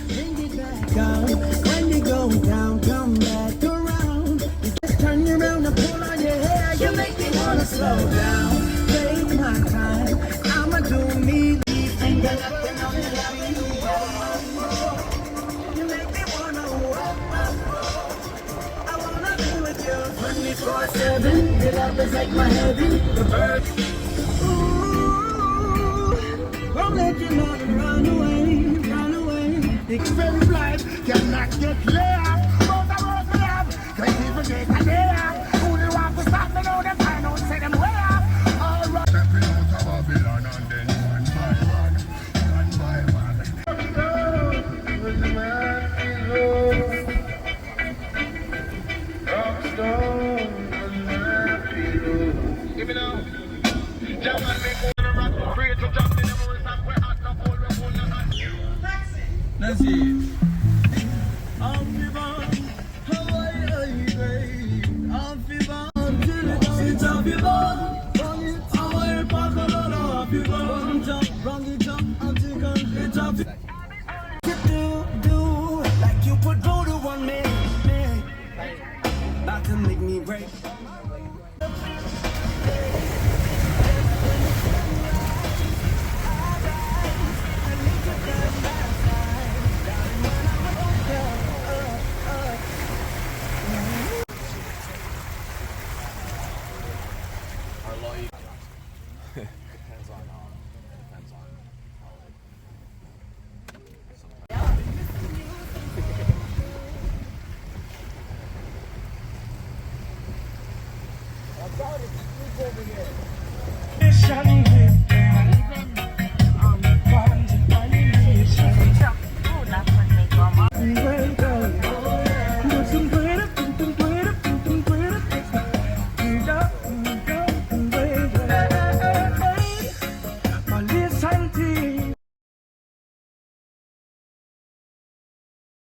Bring it back up. When you go down, come back around. You just turn around and pull on your hair. You make me wanna slow down. Take my time. I'ma do me. And then nothing on the line. You make me wanna walk. I wanna be with you 24/7. Your love is like my heaven. The bird. Won't let you know to run away, run away. Expensive life cannot get clear. Both of us we have, can't even get a day. Who they want to stop me now, them find out, say them where. All right. Stepping out of Babylon and then one by one, one by one. With the man is low. Rockstone, with the man is low. Give me now. Jaman make one rock, free to jump in the memories and we're hot, not cold, we're cool, not hot. Let's see. Amphibon, Hawaii, Amphibon, it's Amphibon. Hawaii, Pakalala, Amphibon, jump, jump, Antigone, it's Amphibon. Do, like you put voodoo on me, about to make me break. Our lawyer.